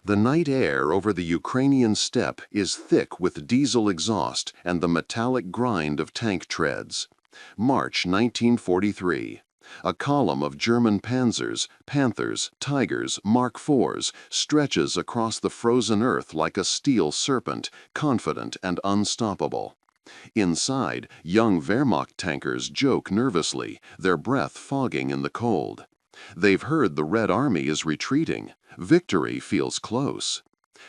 The night air over the Ukrainian steppe is thick with diesel exhaust and the metallic grind of tank treads. March 1943. A column of German Panzers, Panthers, Tigers, Mark IVs stretches across the frozen earth like a steel serpent, confident and unstoppable. Inside, young Wehrmacht tankers joke nervously, their breath fogging in the cold. They've heard the Red Army is retreating. Victory feels close.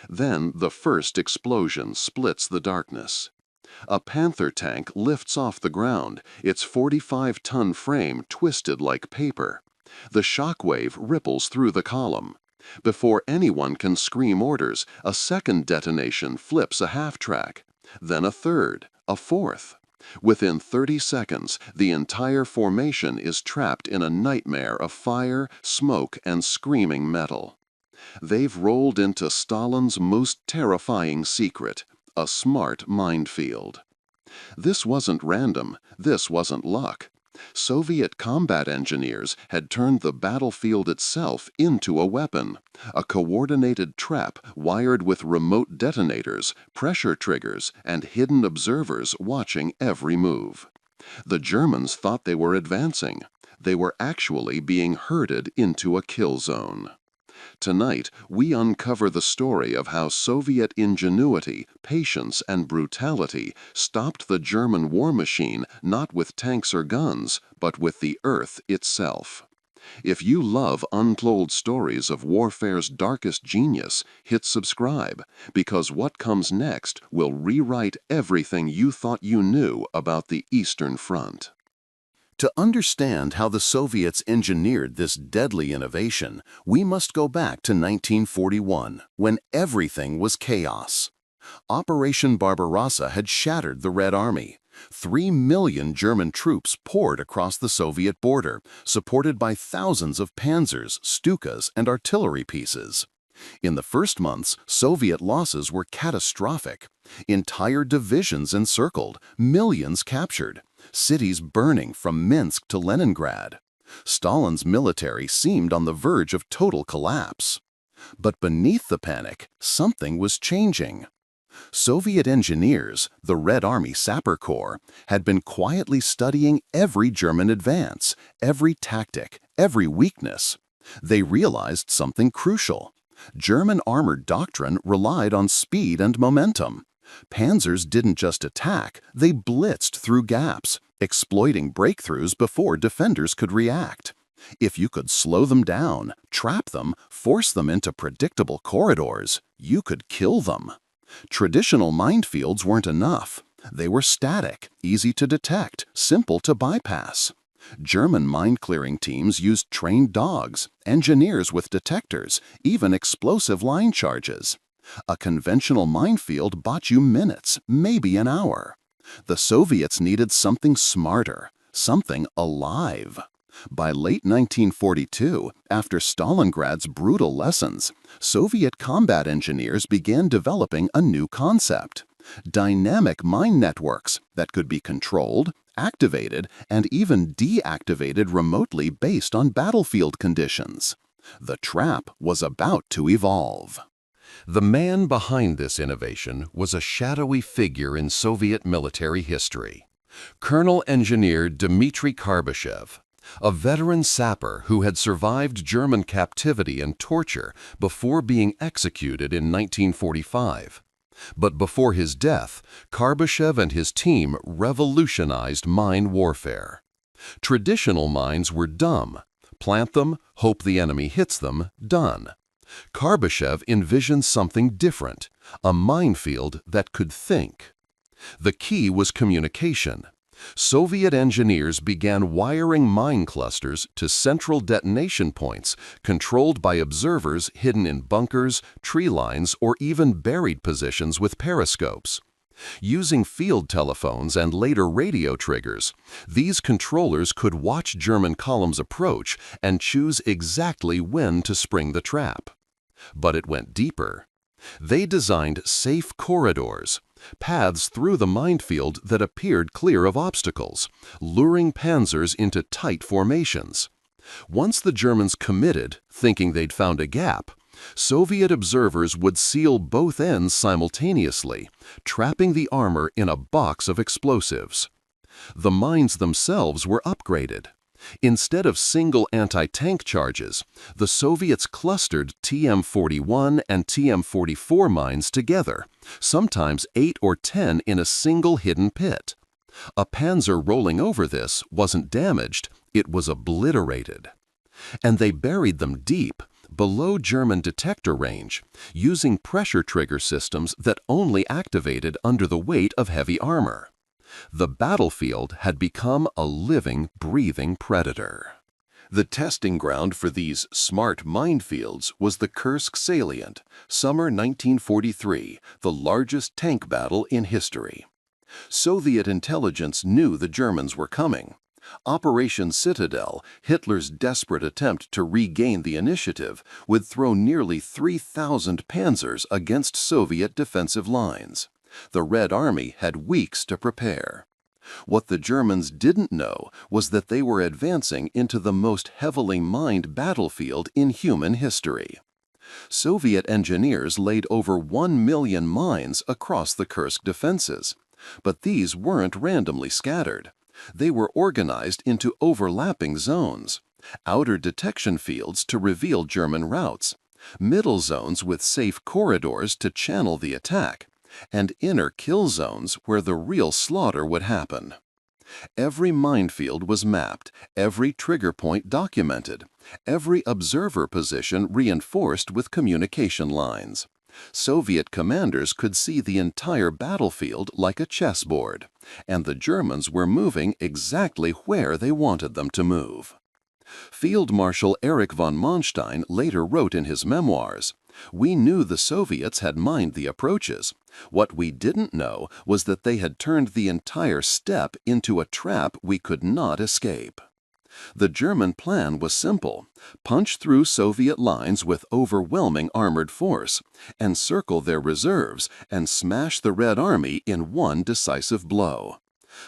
Then the first explosion splits the darkness. A Panther tank lifts off the ground, its 45-ton frame twisted like paper. The shockwave ripples through the column. Before anyone can scream orders, a second detonation flips a half-track. Then a third, a fourth. Within 30 seconds, the entire formation is trapped in a nightmare of fire, smoke, and screaming metal. They've rolled into Stalin's most terrifying secret, a smart minefield. This wasn't random, this wasn't luck. Soviet combat engineers had turned the battlefield itself into a weapon, a coordinated trap wired with remote detonators, pressure triggers, and hidden observers watching every move. The Germans thought they were advancing. They were actually being herded into a kill zone. Tonight, we uncover the story of how Soviet ingenuity, patience, and brutality stopped the German war machine not with tanks or guns, but with the earth itself. If you love untold stories of warfare's darkest genius, hit subscribe, because what comes next will rewrite everything you thought you knew about the Eastern Front. To understand how the Soviets engineered this deadly innovation, we must go back to 1941, when everything was chaos. Operation Barbarossa had shattered the Red Army. 3 million German troops poured across the Soviet border, supported by thousands of panzers, Stukas, and artillery pieces. In the first months, Soviet losses were catastrophic. Entire divisions encircled, millions captured, cities burning from Minsk to Leningrad. Stalin's military seemed on the verge of total collapse. But beneath the panic, something was changing. Soviet engineers, the Red Army Sapper Corps, had been quietly studying every German advance, every tactic, every weakness. They realized something crucial. German armored doctrine relied on speed and momentum. Panzers didn't just attack, they blitzed through gaps, exploiting breakthroughs before defenders could react. If you could slow them down, trap them, force them into predictable corridors, you could kill them. Traditional minefields weren't enough. They were static, easy to detect, simple to bypass. German mine-clearing teams used trained dogs, engineers with detectors, even explosive line charges. A conventional minefield bought you minutes, maybe an hour. The Soviets needed something smarter, something alive. By late 1942, after Stalingrad's brutal lessons, Soviet combat engineers began developing a new concept: dynamic mine networks that could be controlled, activated, and even deactivated remotely based on battlefield conditions. The trap was about to evolve. The man behind this innovation was a shadowy figure in Soviet military history. Colonel Engineer Dmitry Karbyshev, a veteran sapper who had survived German captivity and torture before being executed in 1945. But before his death, Karbyshev and his team revolutionized mine warfare. Traditional mines were dumb. Plant them, hope the enemy hits them, done. Karbyshev envisioned something different, a minefield that could think. The key was communication. Soviet engineers began wiring mine clusters to central detonation points controlled by observers hidden in bunkers, tree lines, or even buried positions with periscopes. Using field telephones and later radio triggers, these controllers could watch German columns approach and choose exactly when to spring the trap. But it went deeper. They designed safe corridors, paths through the minefield that appeared clear of obstacles, luring panzers into tight formations. Once the Germans committed, thinking they'd found a gap, Soviet observers would seal both ends simultaneously, trapping the armor in a box of explosives. The mines themselves were upgraded. Instead of single anti-tank charges, the Soviets clustered TM-41 and TM-44 mines together, sometimes 8 or 10 in a single hidden pit. A Panzer rolling over this wasn't damaged, it was obliterated. And they buried them deep, below German detector range, using pressure trigger systems that only activated under the weight of heavy armor. The battlefield had become a living, breathing predator. The testing ground for these smart minefields was the Kursk salient, summer 1943, the largest tank battle in history. Soviet intelligence knew the Germans were coming. Operation Citadel, Hitler's desperate attempt to regain the initiative, would throw nearly 3,000 panzers against Soviet defensive lines. The Red Army had weeks to prepare. What the Germans didn't know was that they were advancing into the most heavily mined battlefield in human history. Soviet engineers laid over 1 million mines across the Kursk defenses. But these weren't randomly scattered. They were organized into overlapping zones, outer detection fields to reveal German routes, middle zones with safe corridors to channel the attack, and inner kill zones where the real slaughter would happen. Every minefield was mapped, every trigger point documented, every observer position reinforced with communication lines. Soviet commanders could see the entire battlefield like a chessboard, and the Germans were moving exactly where they wanted them to move. Field Marshal Erich von Manstein later wrote in his memoirs, "We knew the Soviets had mined the approaches. What we didn't know was that they had turned the entire steppe into a trap we could not escape." The German plan was simple: punch through Soviet lines with overwhelming armored force, encircle their reserves, and smash the Red Army in one decisive blow.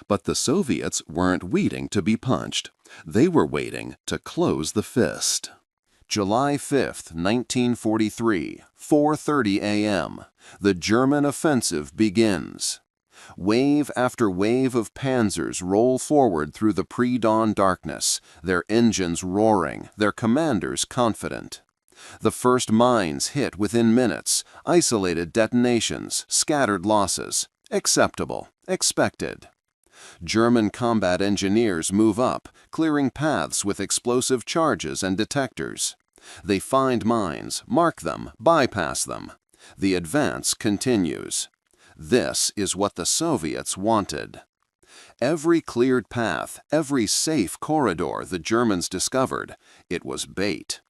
But the Soviets weren't waiting to be punched. They were waiting to close the fist. July 5, 1943, 4:30 a.m. The German offensive begins. Wave after wave of panzers roll forward through the pre-dawn darkness, their engines roaring, their commanders confident. The first mines hit within minutes, isolated detonations, scattered losses. Acceptable, expected. German combat engineers move up, clearing paths with explosive charges and detectors. They find mines, mark them, bypass them. The advance continues. This is what the Soviets wanted. Every cleared path, every safe corridor the Germans discovered, it was bait.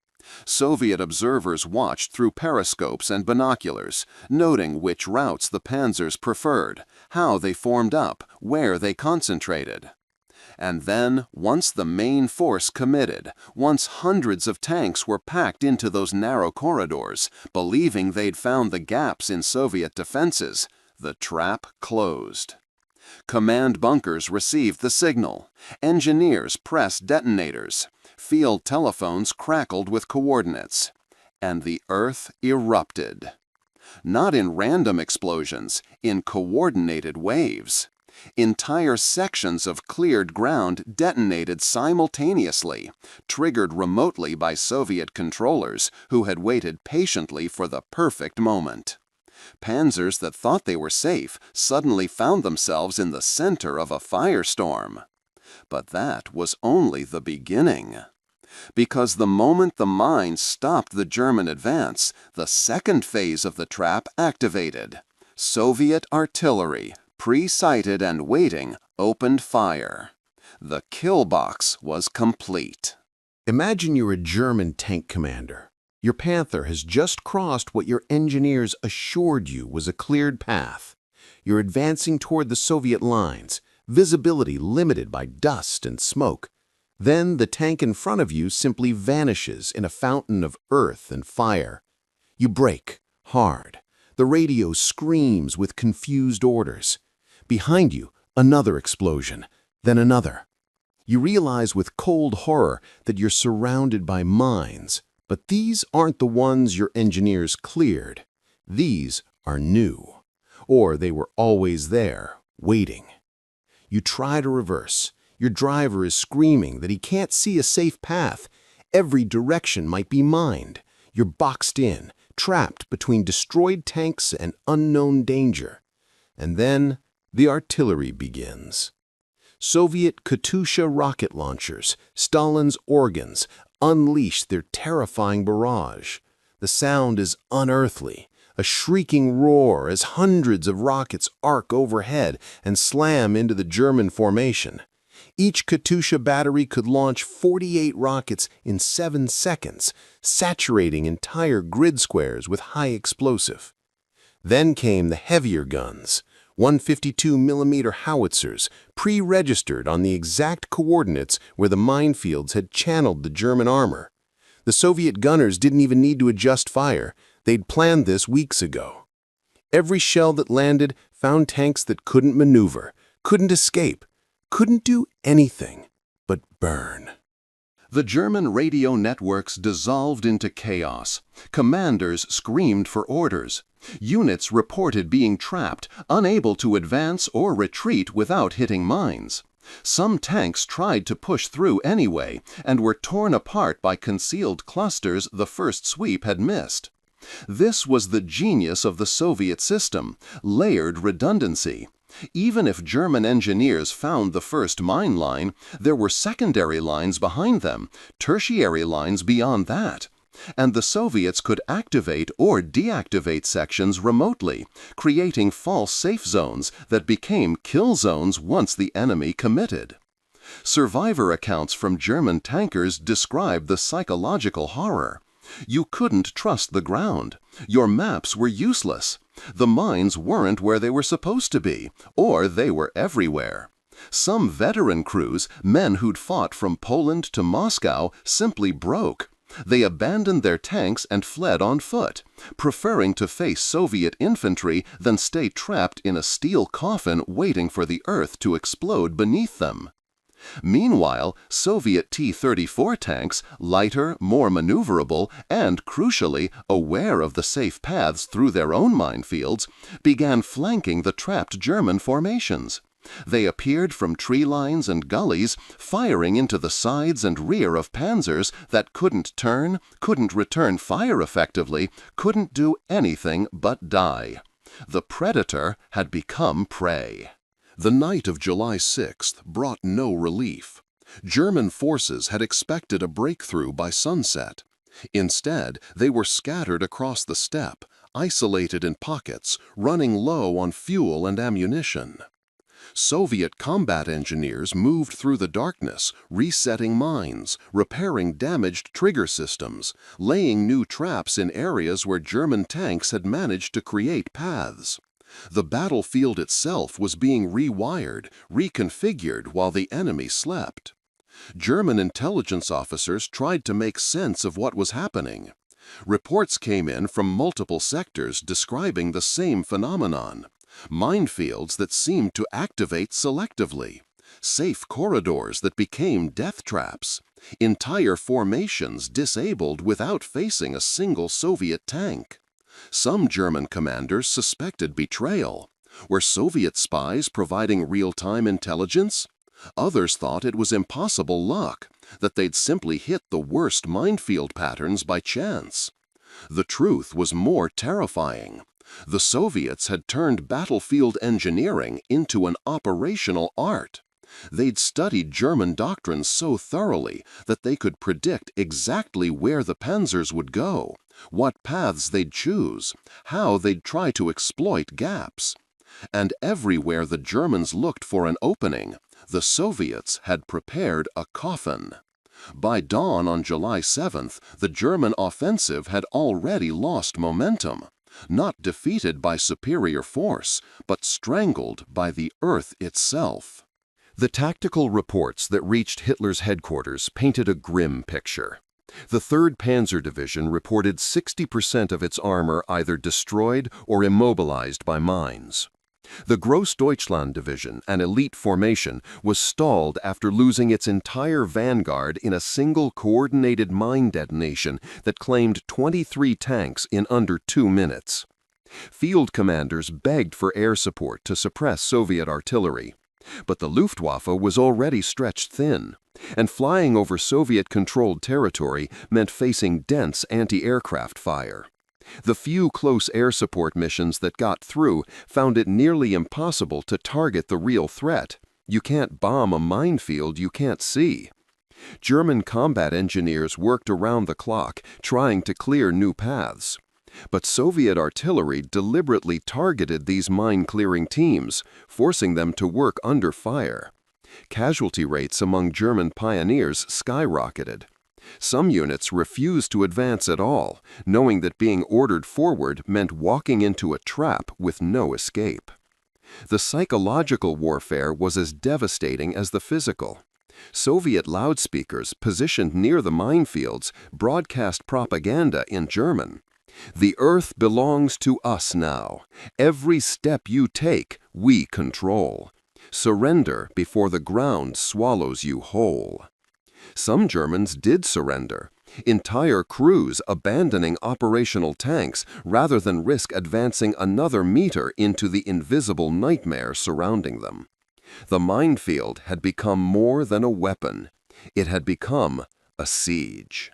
Soviet observers watched through periscopes and binoculars, noting which routes the panzers preferred, how they formed up, where they concentrated. And then, once the main force committed, once hundreds of tanks were packed into those narrow corridors, believing they'd found the gaps in Soviet defenses, the trap closed. Command bunkers received the signal. Engineers pressed detonators. Field telephones crackled with coordinates. And the earth erupted. Not in random explosions, in coordinated waves. Entire sections of cleared ground detonated simultaneously, triggered remotely by Soviet controllers who had waited patiently for the perfect moment. Panzers that thought they were safe suddenly found themselves in the center of a firestorm. But that was only the beginning. Because the moment the mines stopped the German advance, the second phase of the trap activated. Soviet artillery, pre-sighted and waiting, opened fire. The kill box was complete. Imagine you're a German tank commander. Your Panther has just crossed what your engineers assured you was a cleared path. You're advancing toward the Soviet lines, visibility limited by dust and smoke. Then the tank in front of you simply vanishes in a fountain of earth and fire. You brake, hard. The radio screams with confused orders. Behind you, another explosion, then another. You realize with cold horror that you're surrounded by mines, But these aren't the ones your engineers cleared. These are new. Or they were always there, waiting. You try to reverse. Your driver is screaming that he can't see a safe path. Every direction might be mined. You're boxed in, trapped between destroyed tanks and unknown danger. And then the artillery begins. Soviet Katyusha rocket launchers, Stalin's organs, unleash their terrifying barrage. The sound is unearthly, a shrieking roar as hundreds of rockets arc overhead and slam into the German formation. Each Katyusha battery could launch 48 rockets in 7 seconds, saturating entire grid squares with high explosive. Then came the heavier guns, 152mm howitzers, pre-registered on the exact coordinates where the minefields had channeled the German armor. The Soviet gunners didn't even need to adjust fire. They'd planned this weeks ago. Every shell that landed found tanks that couldn't maneuver, couldn't escape, couldn't do anything but burn. The German radio networks dissolved into chaos. Commanders screamed for orders. Units reported being trapped, unable to advance or retreat without hitting mines. Some tanks tried to push through anyway and were torn apart by concealed clusters the first sweep had missed. This was the genius of the Soviet system, layered redundancy. Even if German engineers found the first mine line, there were secondary lines behind them, tertiary lines beyond that. And the Soviets could activate or deactivate sections remotely, creating false safe zones that became kill zones once the enemy committed. Survivor accounts from German tankers describe the psychological horror. You couldn't trust the ground. Your maps were useless. The mines weren't where they were supposed to be, or they were everywhere. Some veteran crews, men who'd fought from Poland to Moscow, simply broke. They abandoned their tanks and fled on foot, preferring to face Soviet infantry than stay trapped in a steel coffin waiting for the earth to explode beneath them. Meanwhile, Soviet T-34 tanks, lighter, more maneuverable, and, crucially, aware of the safe paths through their own minefields, began flanking the trapped German formations. They appeared from tree lines and gullies, firing into the sides and rear of panzers that couldn't turn, couldn't return fire effectively, couldn't do anything but die. The predator had become prey. The night of July 6th brought no relief. German forces had expected a breakthrough by sunset. Instead, they were scattered across the steppe, isolated in pockets, running low on fuel and ammunition. Soviet combat engineers moved through the darkness, resetting mines, repairing damaged trigger systems, laying new traps in areas where German tanks had managed to create paths. The battlefield itself was being rewired, reconfigured while the enemy slept. German intelligence officers tried to make sense of what was happening. Reports came in from multiple sectors describing the same phenomenon. Minefields that seemed to activate selectively. Safe corridors that became death traps. Entire formations disabled without facing a single Soviet tank. Some German commanders suspected betrayal. Were Soviet spies providing real-time intelligence? Others thought it was impossible luck, that they'd simply hit the worst minefield patterns by chance. The truth was more terrifying. The Soviets had turned battlefield engineering into an operational art. They'd studied German doctrines so thoroughly that they could predict exactly where the panzers would go, what paths they'd choose, how they'd try to exploit gaps. And everywhere the Germans looked for an opening, the Soviets had prepared a coffin. By dawn on July 7th, the German offensive had already lost momentum. Not defeated by superior force, but strangled by the earth itself. The tactical reports that reached Hitler's headquarters painted a grim picture. The 3rd Panzer Division reported 60% of its armor either destroyed or immobilized by mines. The Grossdeutschland Division, an elite formation, was stalled after losing its entire vanguard in a single coordinated mine detonation that claimed 23 tanks in under 2 minutes. Field commanders begged for air support to suppress Soviet artillery. But the Luftwaffe was already stretched thin, and flying over Soviet-controlled territory meant facing dense anti-aircraft fire. The few close air support missions that got through found it nearly impossible to target the real threat. You can't bomb a minefield you can't see. German combat engineers worked around the clock, trying to clear new paths. But Soviet artillery deliberately targeted these mine-clearing teams, forcing them to work under fire. Casualty rates among German pioneers skyrocketed. Some units refused to advance at all, knowing that being ordered forward meant walking into a trap with no escape. The psychological warfare was as devastating as the physical. Soviet loudspeakers positioned near the minefields broadcast propaganda in German. "The earth belongs to us now. Every step you take, we control. Surrender before the ground swallows you whole." Some Germans did surrender, entire crews abandoning operational tanks rather than risk advancing another meter into the invisible nightmare surrounding them. The minefield had become more than a weapon. It had become a siege.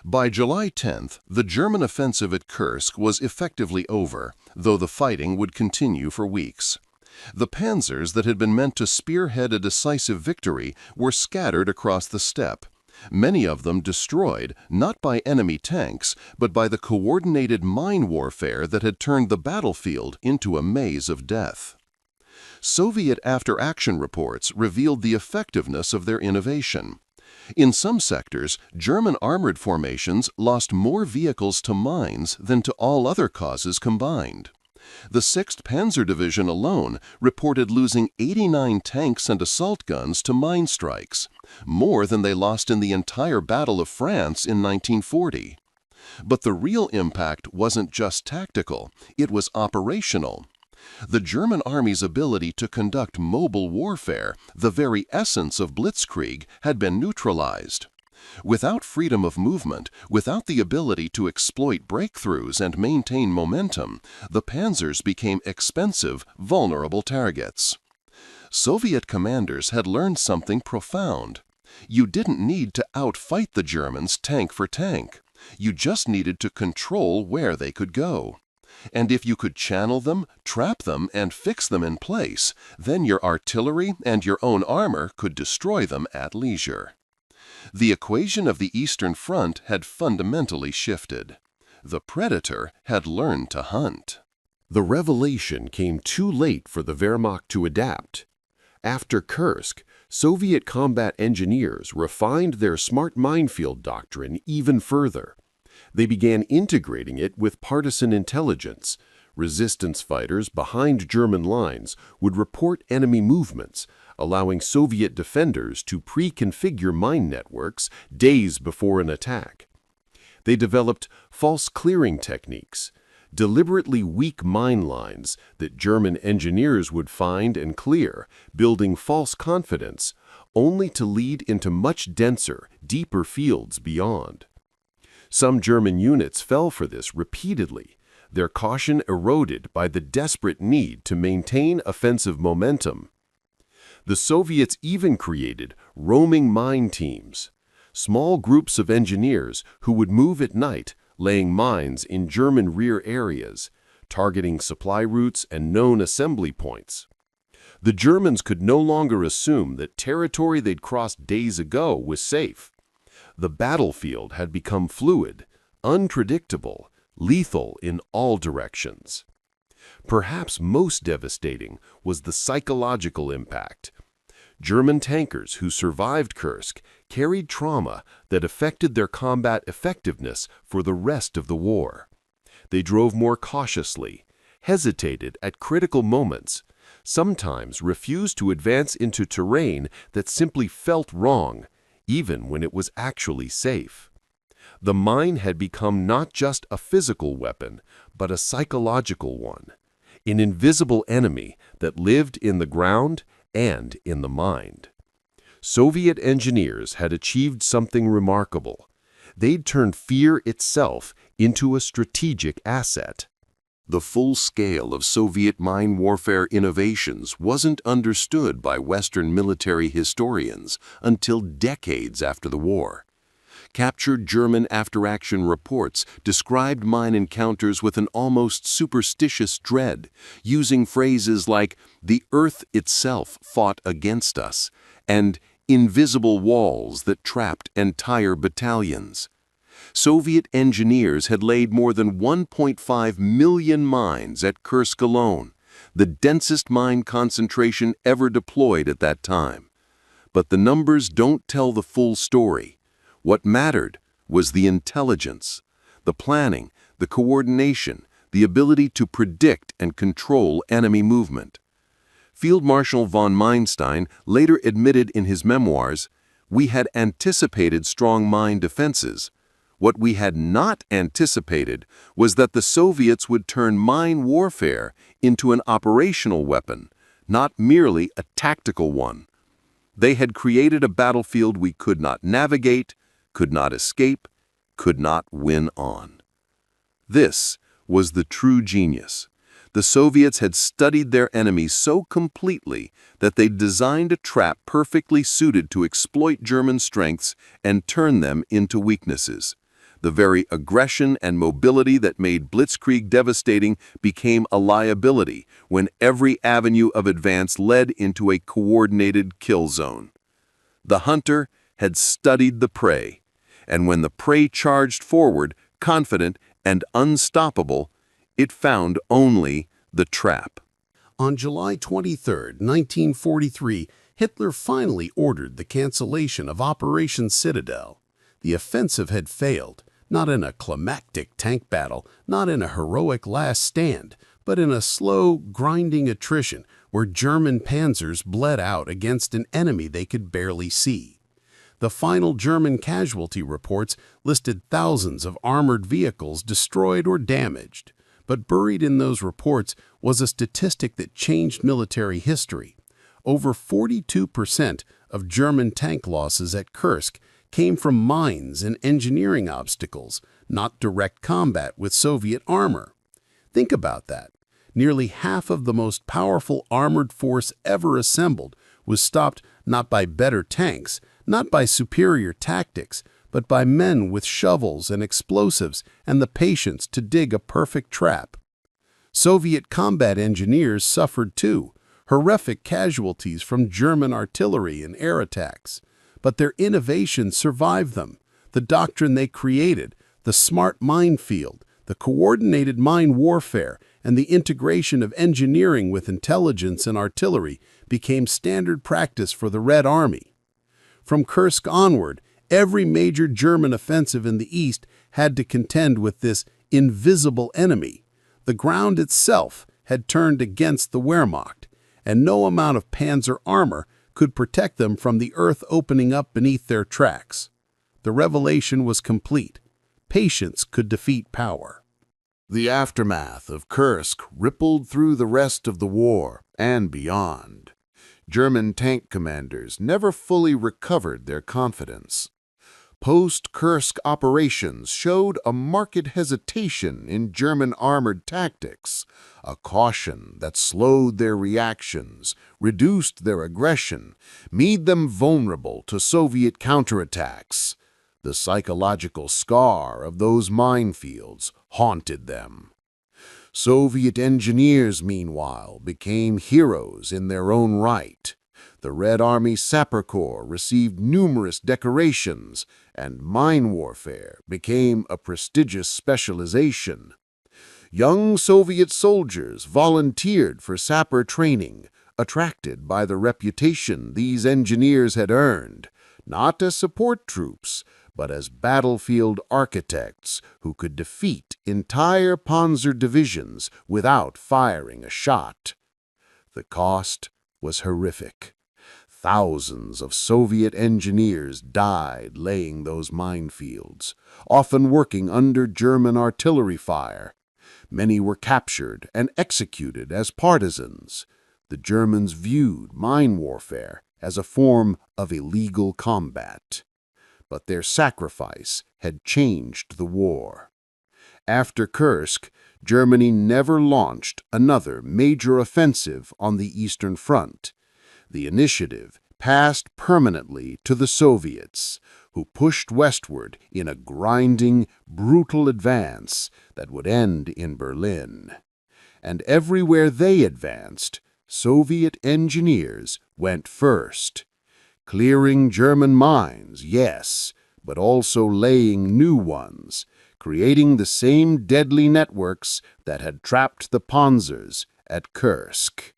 By July 10th, the German offensive at Kursk was effectively over, though the fighting would continue for weeks. The panzers that had been meant to spearhead a decisive victory were scattered across the steppe, many of them destroyed not by enemy tanks, but by the coordinated mine warfare that had turned the battlefield into a maze of death. Soviet after-action reports revealed the effectiveness of their innovation. In some sectors, German armored formations lost more vehicles to mines than to all other causes combined. The 6th Panzer Division alone reported losing 89 tanks and assault guns to mine strikes, more than they lost in the entire Battle of France in 1940. But the real impact wasn't just tactical, it was operational. The German Army's ability to conduct mobile warfare, the very essence of blitzkrieg, had been neutralized. Without freedom of movement, without the ability to exploit breakthroughs and maintain momentum, the panzers became expensive, vulnerable targets. Soviet commanders had learned something profound. You didn't need to outfight the Germans tank for tank. You just needed to control where they could go. And if you could channel them, trap them, and fix them in place, then your artillery and your own armor could destroy them at leisure. The equation of the Eastern Front had fundamentally shifted. The predator had learned to hunt. The revelation came too late for the Wehrmacht to adapt. After Kursk, Soviet combat engineers refined their smart minefield doctrine even further. They began integrating it with partisan intelligence. Resistance fighters behind German lines would report enemy movements, allowing Soviet defenders to pre-configure mine networks days before an attack. They developed false clearing techniques, deliberately weak mine lines that German engineers would find and clear, building false confidence, only to lead into much denser, deeper fields beyond. Some German units fell for this repeatedly, their caution eroded by the desperate need to maintain offensive momentum. The Soviets even created roaming mine teams, small groups of engineers who would move at night, laying mines in German rear areas, targeting supply routes and known assembly points. The Germans could no longer assume that territory they'd crossed days ago was safe. The battlefield had become fluid, unpredictable, lethal in all directions. Perhaps most devastating was the psychological impact. German tankers who survived Kursk carried trauma that affected their combat effectiveness for the rest of the war. They drove more cautiously, hesitated at critical moments, sometimes refused to advance into terrain that simply felt wrong, even when it was actually safe. The mine had become not just a physical weapon, but a psychological one. an invisible enemy that lived in the ground and in the mind. Soviet engineers had achieved something remarkable. They'd turned fear itself into a strategic asset. The full scale of Soviet mine warfare innovations wasn't understood by Western military historians until decades after the war. Captured German after-action reports described mine encounters with an almost superstitious dread, using phrases like, "the earth itself fought against us," and "invisible walls that trapped entire battalions." Soviet engineers had laid more than 1.5 million mines at Kursk alone, the densest mine concentration ever deployed at that time. But the numbers don't tell the full story. What mattered was the intelligence, the planning, the coordination, the ability to predict and control enemy movement. Field Marshal von Manstein later admitted in his memoirs, "We had anticipated strong mine defenses. What we had not anticipated was that the Soviets would turn mine warfare into an operational weapon, not merely a tactical one. They had created a battlefield we could not navigate, could not escape, could not win on." This was the true genius. The Soviets had studied their enemies so completely that they designed a trap perfectly suited to exploit German strengths and turn them into weaknesses. The very aggression and mobility that made blitzkrieg devastating became a liability when every avenue of advance led into a coordinated kill zone. The hunter had studied the prey, and when the prey charged forward, confident and unstoppable, it found only the trap. On July 23, 1943, Hitler finally ordered the cancellation of Operation Citadel. The offensive had failed, not in a climactic tank battle, not in a heroic last stand, but in a slow, grinding attrition where German panzers bled out against an enemy they could barely see. The final German casualty reports listed thousands of armored vehicles destroyed or damaged. But buried in those reports was a statistic that changed military history. Over 42% of German tank losses at Kursk came from mines and engineering obstacles, not direct combat with Soviet armor. Think about that. Nearly half of the most powerful armored force ever assembled was stopped not by better tanks, not by superior tactics, but by men with shovels and explosives and the patience to dig a perfect trap. Soviet combat engineers suffered too, horrific casualties from German artillery and air attacks. But their innovation survived them. The doctrine they created, the smart minefield, the coordinated mine warfare, and the integration of engineering with intelligence and artillery became standard practice for the Red Army. From Kursk onward, every major German offensive in the east had to contend with this invisible enemy. The ground itself had turned against the Wehrmacht, and no amount of Panzer armor could protect them from the earth opening up beneath their tracks. The revelation was complete. Patience could defeat power. The aftermath of Kursk rippled through the rest of the war and beyond. German tank commanders never fully recovered their confidence. Post-Kursk operations showed a marked hesitation in German armored tactics, a caution that slowed their reactions, reduced their aggression, made them vulnerable to Soviet counterattacks. The psychological scar of those minefields haunted them. Soviet engineers, meanwhile, became heroes in their own right. The Red Army Sapper Corps received numerous decorations, and mine warfare became a prestigious specialization. Young Soviet soldiers volunteered for sapper training, attracted by the reputation these engineers had earned, not as support troops, but as battlefield architects who could defeat entire Panzer divisions without firing a shot. The cost was horrific. Thousands of Soviet engineers died laying those minefields, often working under German artillery fire. Many were captured and executed as partisans. The Germans viewed mine warfare as a form of illegal combat. But their sacrifice had changed the war. After Kursk, Germany never launched another major offensive on the Eastern Front. The initiative passed permanently to the Soviets, who pushed westward in a grinding, brutal advance that would end in Berlin. And everywhere they advanced, Soviet engineers went first, clearing German mines, yes, but also laying new ones, creating the same deadly networks that had trapped the Panzers at Kursk.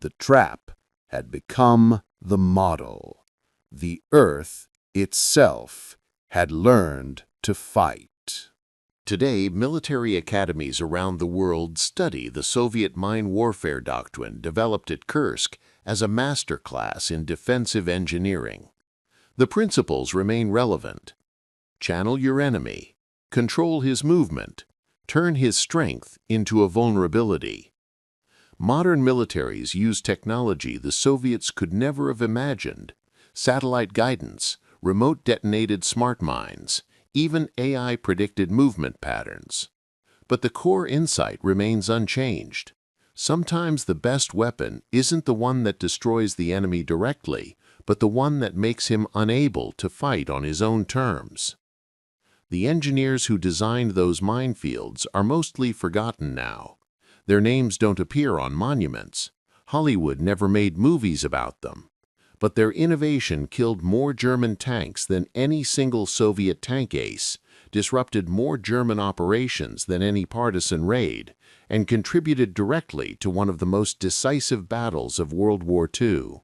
The trap had become the model. The earth itself had learned to fight. Today, military academies around the world study the Soviet mine warfare doctrine developed at Kursk as a masterclass in defensive engineering. The principles remain relevant. Channel your enemy, control his movement, turn his strength into a vulnerability. Modern militaries use technology the Soviets could never have imagined: satellite guidance, remote detonated smart mines, even AI-predicted movement patterns. But the core insight remains unchanged. Sometimes the best weapon isn't the one that destroys the enemy directly, but the one that makes him unable to fight on his own terms. The engineers who designed those minefields are mostly forgotten now. Their names don't appear on monuments. Hollywood never made movies about them. But their innovation killed more German tanks than any single Soviet tank ace, disrupted more German operations than any partisan raid, and contributed directly to one of the most decisive battles of World War II.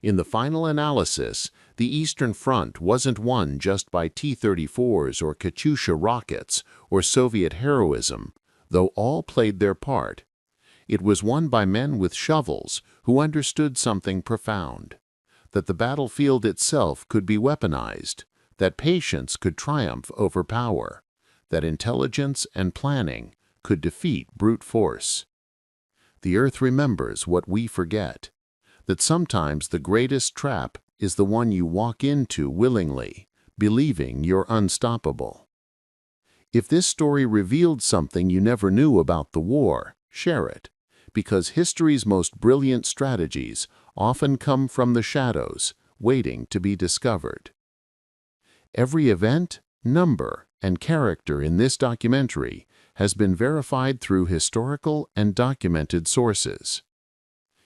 In the final analysis, the Eastern Front wasn't won just by T-34s or Katyusha rockets or Soviet heroism, though all played their part. It was won by men with shovels who understood something profound: that the battlefield itself could be weaponized, that patience could triumph over power, that intelligence and planning could defeat brute force. The earth remembers what we forget: that sometimes the greatest trap is the one you walk into willingly, believing you're unstoppable. If this story revealed something you never knew about the war, share it, because history's most brilliant strategies often come from the shadows, waiting to be discovered. Every event, number, and character in this documentary has been verified through historical and documented sources.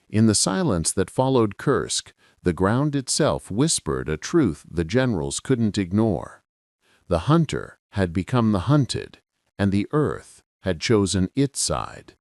In the silence that followed Kursk, the ground itself whispered a truth the generals couldn't ignore. The hunter had become the hunted, and the earth had chosen its side.